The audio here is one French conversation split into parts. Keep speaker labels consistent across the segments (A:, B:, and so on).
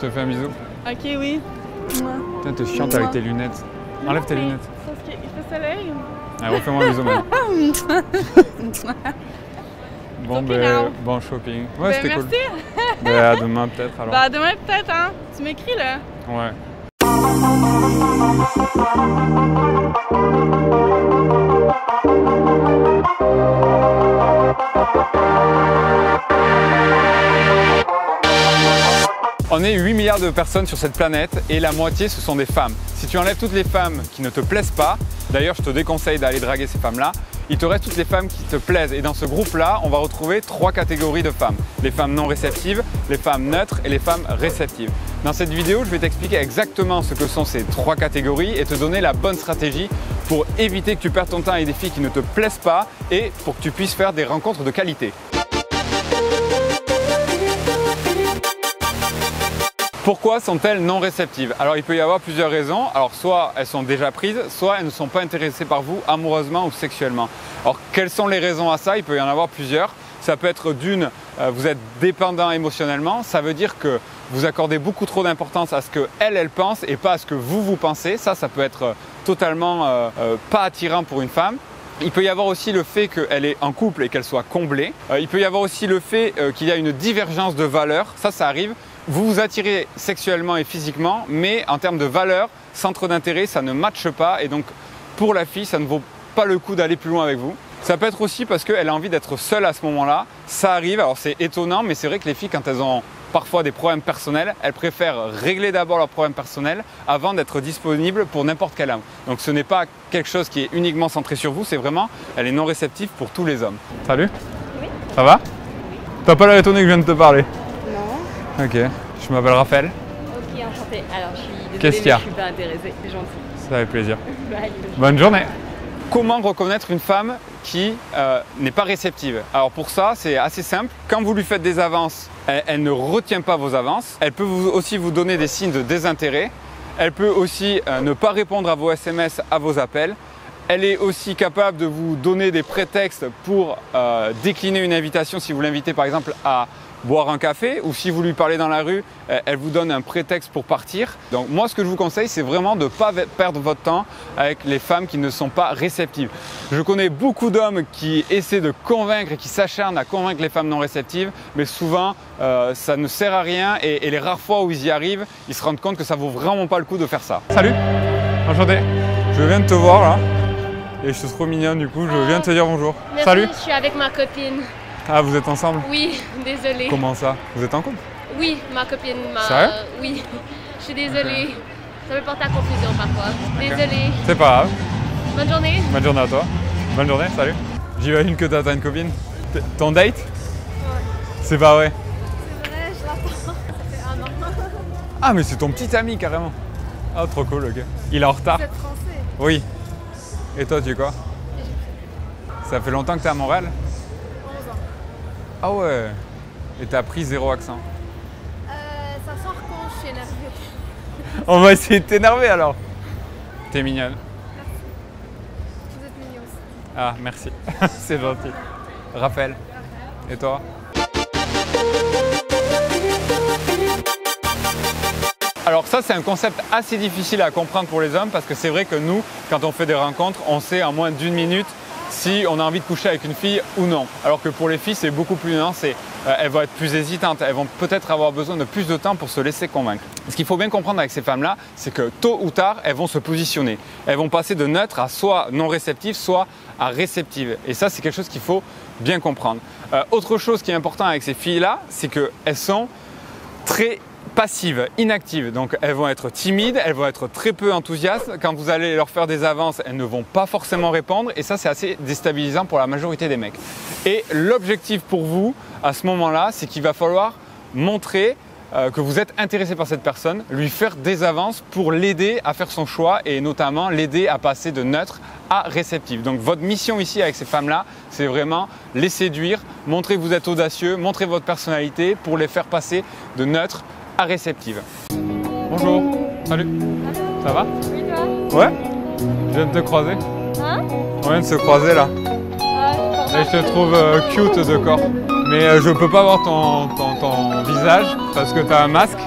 A: Je te fais un bisou.
B: Ok, oui.
A: Putain, t'es chiante avec tes lunettes. Enlève tes lunettes.
B: Parce qu'il fait soleil.
A: Allez, refais-moi un bisou maintenant. Bon, ben, bon shopping. Ouais, c'était cool.
B: Merci.
A: À demain peut-être alors.
B: Bah, demain peut-être, hein. Tu m'écris là.
A: Ouais. On est 8 milliards de personnes sur cette planète et la moitié ce sont des femmes. Si tu enlèves toutes les femmes qui ne te plaisent pas, d'ailleurs je te déconseille d'aller draguer ces femmes-là, il te reste toutes les femmes qui te plaisent. Et dans ce groupe-là, on va retrouver 3 catégories de femmes. Les femmes non réceptives, les femmes neutres et les femmes réceptives. Dans cette vidéo, je vais t'expliquer exactement ce que sont ces 3 catégories et te donner la bonne stratégie pour éviter que tu perdes ton temps avec des filles qui ne te plaisent pas et pour que tu puisses faire des rencontres de qualité. Pourquoi sont-elles non réceptives? Alors il peut y avoir plusieurs raisons. Alors soit elles sont déjà prises, soit elles ne sont pas intéressées par vous amoureusement ou sexuellement. Alors quelles sont les raisons à ça? Il peut y en avoir plusieurs. Ça peut être d'une, vous êtes dépendant émotionnellement. Ça veut dire que vous accordez beaucoup trop d'importance à ce qu'elle pense et pas à ce que vous pensez. Ça peut être totalement pas attirant pour une femme. Il peut y avoir aussi le fait qu'elle est en couple et qu'elle soit comblée. Il peut y avoir aussi le fait qu'il y a une divergence de valeurs. Ça arrive. Vous vous attirez sexuellement et physiquement, mais en termes de valeur, centre d'intérêt, ça ne matche pas et donc pour la fille, ça ne vaut pas le coup d'aller plus loin avec vous. Ça peut être aussi parce qu'elle a envie d'être seule à ce moment-là. Ça arrive, alors c'est étonnant, mais c'est vrai que les filles, quand elles ont parfois des problèmes personnels, elles préfèrent régler d'abord leurs problèmes personnels avant d'être disponibles pour n'importe quel homme. Donc ce n'est pas quelque chose qui est uniquement centré sur vous, c'est vraiment, elle est non réceptive pour tous les hommes. Salut.
B: Oui.
A: Ça va? Oui. T'as pas l'air étonné que je vienne de te parler?
B: Non.
A: Ok, je m'appelle Raphaël.
B: Ok, enchanté. Alors je suis désolée,
A: Qu'est-ce qu'il y a?
B: je suis pas intéressée, c'est gentil.
A: Ça fait plaisir.
B: Bye.
A: Bonne journée. Comment reconnaître une femme qui n'est pas réceptive? Alors pour ça, c'est assez simple. Quand vous lui faites des avances, elle ne retient pas vos avances. Elle peut aussi vous donner des signes de désintérêt. Elle peut aussi ne pas répondre à vos SMS, à vos appels. Elle est aussi capable de vous donner des prétextes pour décliner une invitation si vous l'invitez par exemple à boire un café ou si vous lui parlez dans la rue, elle vous donne un prétexte pour partir. Donc moi ce que je vous conseille c'est vraiment de ne pas perdre votre temps avec les femmes qui ne sont pas réceptives. Je connais beaucoup d'hommes qui essaient de convaincre et qui s'acharnent à convaincre les femmes non réceptives, mais souvent ça ne sert à rien et les rares fois où ils y arrivent, ils se rendent compte que ça vaut vraiment pas le coup de faire ça. Salut, enchanté, je viens de te voir là et je suis trop mignonne du coup, je viens de te dire bonjour.
C: Merci,
A: salut.
C: Je suis avec ma copine.
A: Ah, vous êtes ensemble?
C: Oui, désolée.
A: Comment ça? Vous êtes en couple?
C: Oui, ma copine m'a...
A: Sérieux?
C: Oui, je suis désolée. Okay. Ça peut porter à confusion parfois.
A: Okay.
C: Désolée.
A: C'est pas grave.
C: Bonne journée.
A: Bonne journée à toi. Bonne journée, salut. J'imagine que t'as une copine. Ton date? Ouais. C'est pas vrai?
C: C'est vrai, je l'attends. Ça fait 1 an.
A: Ah, mais c'est ton petit ami carrément. Ah, trop cool, ok. Il est en retard?
C: Vous êtes français?
A: Oui. Et toi, tu es quoi? Ça fait longtemps que t'es à Montréal?
C: 11 ans.
A: Ah ouais. Et t'as pris 0 accent?
C: Ça sort quand je suis énervée.
A: On va essayer de t'énerver alors. T'es mignonne.
C: Merci. Vous êtes mignon aussi.
A: Ah, merci. C'est gentil. Raphaël. Et toi? Alors ça, c'est un concept assez difficile à comprendre pour les hommes parce que c'est vrai que nous, quand on fait des rencontres, on sait en moins d'1 minute si on a envie de coucher avec une fille ou non. Alors que pour les filles, c'est beaucoup plus nuancé. Elles vont être plus hésitantes, elles vont peut-être avoir besoin de plus de temps pour se laisser convaincre. Ce qu'il faut bien comprendre avec ces femmes-là, c'est que tôt ou tard, elles vont se positionner. Elles vont passer de neutre à soit non réceptive, soit à réceptive. Et ça, c'est quelque chose qu'il faut bien comprendre. Autre chose qui est important avec ces filles-là, c'est qu'elles sont très passives, inactives. Donc elles vont être timides, elles vont être très peu enthousiastes. Quand vous allez leur faire des avances, elles ne vont pas forcément répondre et ça c'est assez déstabilisant pour la majorité des mecs. Et l'objectif pour vous à ce moment-là, c'est qu'il va falloir montrer que vous êtes intéressé par cette personne, lui faire des avances pour l'aider à faire son choix et notamment l'aider à passer de neutre à réceptive. Donc votre mission ici avec ces femmes-là, c'est vraiment les séduire, montrer que vous êtes audacieux, montrer votre personnalité pour les faire passer de neutre à réceptive. Bonjour, salut. Ça va?
C: Oui, toi?
A: Ouais? Je viens de te croiser.
C: Hein?
A: On vient de se croiser là. Et je te trouve cute de corps. Mais je peux pas voir ton visage parce que tu as un masque.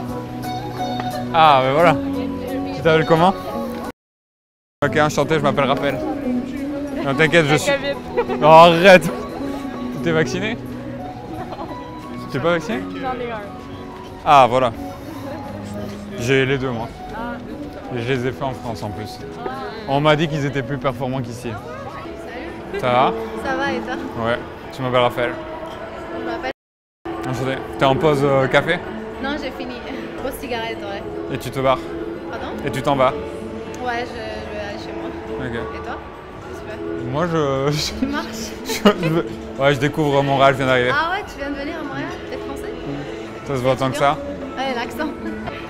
A: Ah, ben voilà. Tu t'appelles comment? Ok, enchanté, je m'appelle Raphaël. Non, t'inquiète, je suis... Oh, arrête! T'es vacciné? Non. T'es pas vacciné?
B: J'en ai un.
A: Ah, voilà. J'ai les deux, moi. Et je les ai fait en France, en plus. On m'a dit qu'ils étaient plus performants qu'ici.
C: Salut.
A: Ça va?
C: Ça va et toi?
A: Ouais. Tu m'appelles Raphaël.
C: Je m'appelle.
A: Enchanté. T'es en pause café?
C: Non, j'ai fini. Pause cigarette, ouais.
A: Et tu te barres?
C: Pardon?
A: Et tu t'en vas?
C: Ouais, je vais aller chez moi.
A: Ok.
C: Et toi? Qu'est-ce que tu fais?
A: Moi,
C: Tu marches?
A: Ouais, je découvre Montréal, je viens d'arriver.
C: Ah ouais, tu viens de venir à Montréal? T'es français?
A: Ça se voit tant que ça?
C: Ouais, l'accent.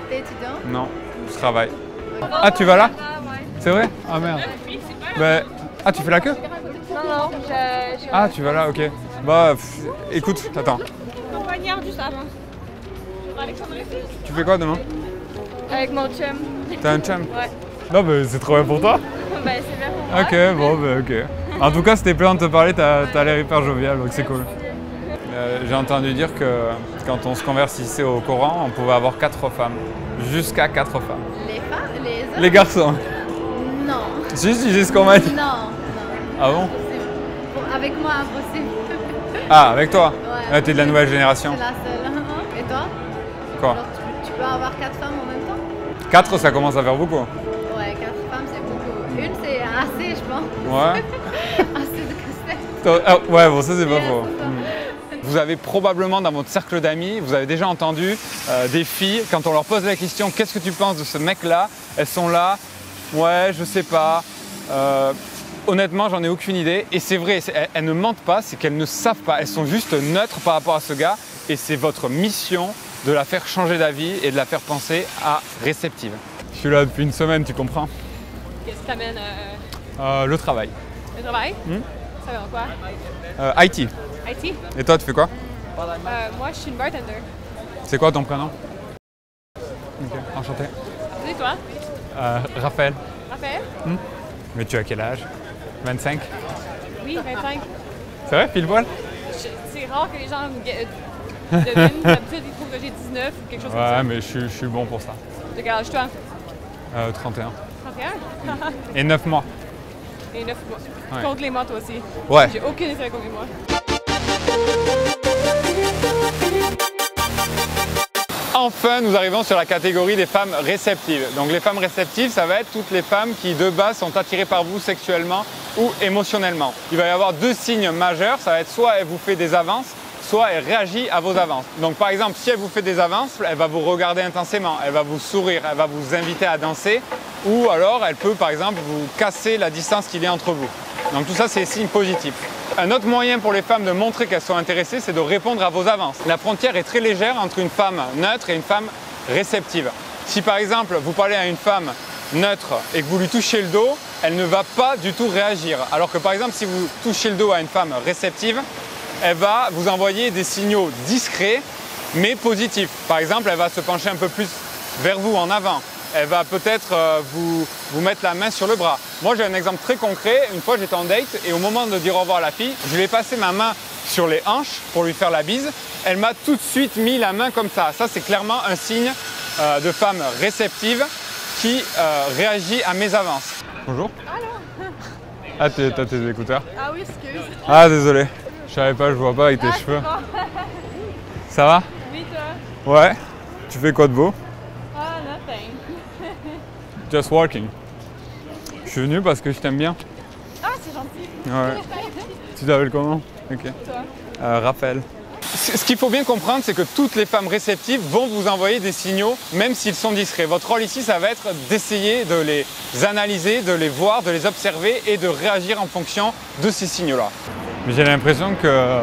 C: T'es étudiant?
A: Non, je travaille. Ah, tu vas là?
B: Ouais.
A: C'est vrai? Ah merde. Ben, ah, tu fais la queue?
B: Non, je
A: Ah, tu vas là, ok. Bah, écoute, attends.
B: campagnard juste avant.
A: Tu fais quoi demain?
B: Avec mon chum.
A: T'as un chum?
B: Ouais.
A: Non, mais c'est trop bien pour toi.
B: Ben, c'est bien pour moi.
A: Ok, bon, ben, ok. En tout cas, c'était plaisant de te parler, t'as l'air hyper jovial, donc c'est cool. J'ai entendu dire que quand on se convertissait au Coran, on pouvait avoir 4 femmes. Jusqu'à 4 femmes.
C: Les femmes? Les hommes?
A: Les garçons.
C: Non.
A: Si, c'est ce qu'on m'a dit.
C: Non, non.
A: Ah bon?
C: Impossible. Avec moi, impossible.
A: Ah, avec toi?
C: Ouais.
A: T'es de la nouvelle génération.
C: C'est la seule. Et toi?
A: Quoi?
C: Alors, tu peux avoir 4 femmes en même temps?
A: 4, ça commence à faire beaucoup.
C: Ouais, 4 femmes, c'est beaucoup. Une, c'est assez, je pense.
A: Ouais.
C: Assez de casse-tête.
A: Ah, ouais, bon, ça c'est pas
C: Ouais,
A: faux.
C: c'est ça.
A: Vous avez probablement dans votre cercle d'amis, vous avez déjà entendu des filles, quand on leur pose la question « Qu'est-ce que tu penses de ce mec-là » Elles sont là « Ouais, je sais pas. Honnêtement, j'en ai aucune idée. » Et c'est vrai, elles ne mentent pas, c'est qu'elles ne savent pas. Elles sont juste neutres par rapport à ce gars. Et c'est votre mission de la faire changer d'avis et de la faire penser à réceptive. Je suis là depuis une semaine, tu comprends?
B: Qu'est-ce qui t'amène
A: Le travail.
B: le travail? Ça va dans quoi?
A: IT.
B: IT?
A: Et toi, tu fais quoi?
B: Moi, je suis une bartender.
A: C'est quoi ton prénom? Ok, enchanté.
B: Et toi?
A: Raphaël.
B: Raphaël?
A: Mais tu as quel âge? 25?
B: Oui, 25.
A: C'est vrai, pile poil?
B: C'est rare que les gens me devinent. D'habitude, ils trouvent que j'ai 19 ou quelque chose comme ça.
A: Ouais, mais je suis bon pour ça.
B: De quel âge toi?
A: 31.
B: 31?
A: Et 9 mois.
B: Et 9 mois.
A: Ouais.
B: Compte les mois, toi aussi.
A: Ouais.
B: J'ai aucune idée combien de mois.
A: Enfin, nous arrivons sur la catégorie des femmes réceptives. Donc les femmes réceptives, ça va être toutes les femmes qui de base sont attirées par vous sexuellement ou émotionnellement. Il va y avoir 2 signes majeurs, ça va être soit elle vous fait des avances, soit elle réagit à vos avances. Donc par exemple, si elle vous fait des avances, elle va vous regarder intensément, elle va vous sourire, elle va vous inviter à danser, ou alors elle peut par exemple vous casser la distance qu'il y a entre vous. Donc tout ça, c'est des signes positifs. Un autre moyen pour les femmes de montrer qu'elles sont intéressées, c'est de répondre à vos avances. La frontière est très légère entre une femme neutre et une femme réceptive. Si par exemple, vous parlez à une femme neutre et que vous lui touchez le dos, elle ne va pas du tout réagir. Alors que par exemple, si vous touchez le dos à une femme réceptive, elle va vous envoyer des signaux discrets mais positifs. Par exemple, elle va se pencher un peu plus vers vous, en avant. Elle va peut-être vous mettre la main sur le bras. Moi, j'ai un exemple très concret. Une fois, j'étais en date et au moment de dire au revoir à la fille, je lui ai passé ma main sur les hanches pour lui faire la bise. Elle m'a tout de suite mis la main comme ça. Ça, c'est clairement un signe de femme réceptive qui réagit à mes avances. Bonjour.
B: Allô?
A: Ah, t'as tes écouteurs?
B: Ah oui, excuse.
A: Ah, désolé. Je savais pas, je vois pas avec tes cheveux.
B: Bon.
A: Ça va?
B: Oui, toi?
A: Ouais. Tu fais quoi de beau?
B: Ah, nothing.
A: Just working. Je suis venu parce que je t'aime bien.
B: Ah, c'est gentil.
A: Ouais. Tu t'appelles comment? Ok.
B: Toi?
A: Raphaël. Ce qu'il faut bien comprendre, c'est que toutes les femmes réceptives vont vous envoyer des signaux, même s'ils sont discrets. Votre rôle ici, ça va être d'essayer de les analyser, de les voir, de les observer et de réagir en fonction de ces signaux-là. Mais j'ai l'impression que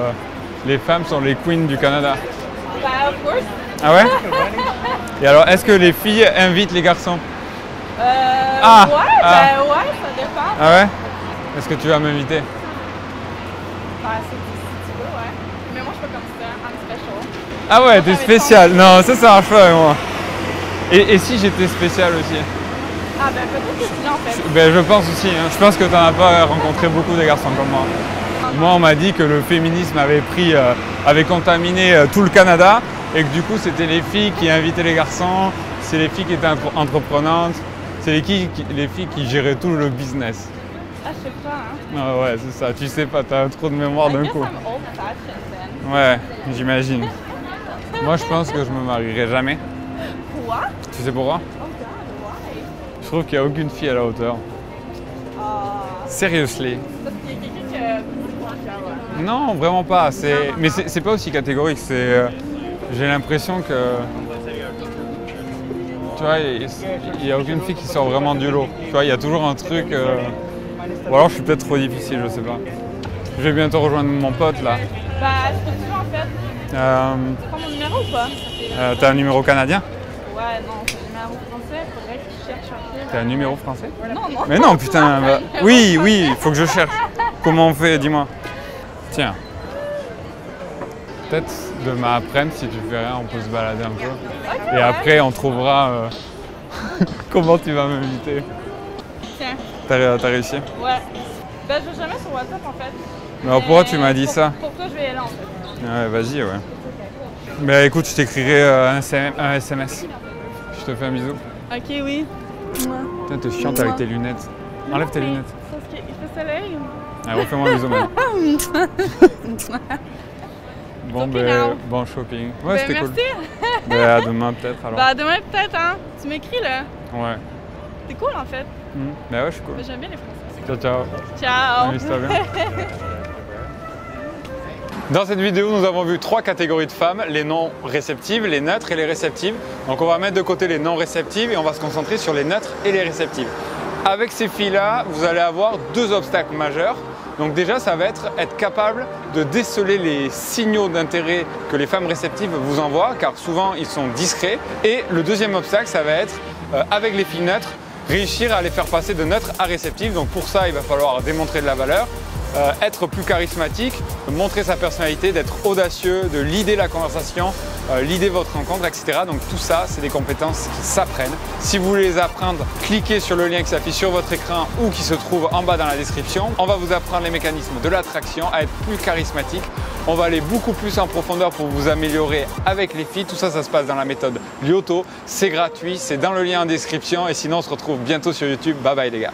A: les femmes sont les queens du Canada.
B: Bah, of course.
A: Ah ouais? Et alors, est-ce que les filles invitent les garçons?
B: Ouais,
A: Ah.
B: ouais, ça dépend.
A: Ah ouais? Est-ce que tu vas m'inviter?
B: Bah, si tu veux, ouais. Mais moi, je suis pas comme ça, I'm special.
A: Ah ouais, t'es spécial. Non, ça marche pas avec moi. Et si j'étais spécial aussi?
B: Ah, ben peut-être que tu l'as en fait.
A: Ben, je pense aussi. Hein. Je pense que t'en as pas rencontré beaucoup de garçons comme moi. Moi, on m'a dit que le féminisme avait contaminé tout le Canada et que du coup, c'était les filles qui invitaient les garçons. c'est les filles qui étaient entreprenantes, c'est les filles qui géraient tout le business.
B: Ah, je sais pas, hein.
A: Ah ouais, c'est ça, tu sais pas, t'as trop de mémoire d'un coup.
B: I'm old-fashioned then.
A: Ouais, j'imagine. Moi, je pense que je me marierai jamais.
B: Quoi?
A: Tu sais pourquoi?
B: Oh God, why?
A: Je trouve qu'il n'y a aucune fille à la hauteur.
B: Ah,
A: Seriously.
B: parce qu'il y a quelqu'un que...
A: Non, vraiment pas. Mais c'est pas aussi catégorique. J'ai l'impression que... Tu vois, il n'y a aucune fille qui sort vraiment du lot. Tu vois, il y a toujours un truc... Ou alors je suis peut-être trop difficile, je sais pas. Je vais bientôt rejoindre mon pote là.
B: Bah, je peux toujours en fait. Prends mon numéro ou pas?
A: T'as un numéro canadien?
B: Ouais, non, c'est un numéro français, faudrait que je cherche un peu.
A: T'as un numéro français?
B: Non, non.
A: Mais non, putain. Bah... Oui, oui, il faut que je cherche. Comment on fait? Dis-moi. Tiens. Peut-être demain après-midi, si tu fais rien, on peut se balader un peu.
B: Ok,
A: Et après, on trouvera comment tu vas m'inviter.
B: Tiens,
A: T'as réussi?
B: ouais. Bah, je vais jamais sur WhatsApp en fait.
A: Mais alors, pourquoi tu m'as dit ça?
B: Pour toi, je vais y aller en fait.
A: Ouais, vas-y, ouais. Mais écoute, je t'écrirai un SMS. Je te fais un bisou.
B: Ok, oui.
A: Putain, t'es chiante avec tes lunettes. Enlève tes lunettes.
B: Parce qu'il fait soleil.
A: Allez, refais-moi un bisou maintenant. Bon,
B: Shopping
A: ben,
B: now.
A: bon shopping. Ouais,
B: Ben,
A: c'était cool.
B: merci.
A: Ben, à demain peut-être alors.
B: Bah, demain peut-être, hein. Tu m'écris là.
A: Ouais.
B: C'est cool en fait.
A: Ben ouais, je suis cool.
B: Mais j'aime bien les Français.
A: Ciao, ciao.
B: Ciao.
A: Amuse-toi bien. Dans cette vidéo, nous avons vu 3 catégories de femmes, les non réceptives, les neutres et les réceptives. Donc on va mettre de côté les non réceptives et on va se concentrer sur les neutres et les réceptives. Avec ces filles-là, vous allez avoir 2 obstacles majeurs. Donc déjà, ça va être capable de déceler les signaux d'intérêt que les femmes réceptives vous envoient, car souvent ils sont discrets. Et le deuxième obstacle, ça va être, avec les filles neutres, réussir à les faire passer de neutres à réceptives. Donc pour ça, il va falloir démontrer de la valeur, être plus charismatique, montrer sa personnalité, d'être audacieux, de leader la conversation, leader votre rencontre, etc. Donc tout ça, c'est des compétences qui s'apprennent. Si vous voulez les apprendre, cliquez sur le lien qui s'affiche sur votre écran ou qui se trouve en bas dans la description. On va vous apprendre les mécanismes de l'attraction, à être plus charismatique. On va aller beaucoup plus en profondeur pour vous améliorer avec les filles. Tout ça, ça se passe dans la méthode Lyoto. C'est gratuit, c'est dans le lien en description. Et sinon, on se retrouve bientôt sur YouTube. Bye bye les gars.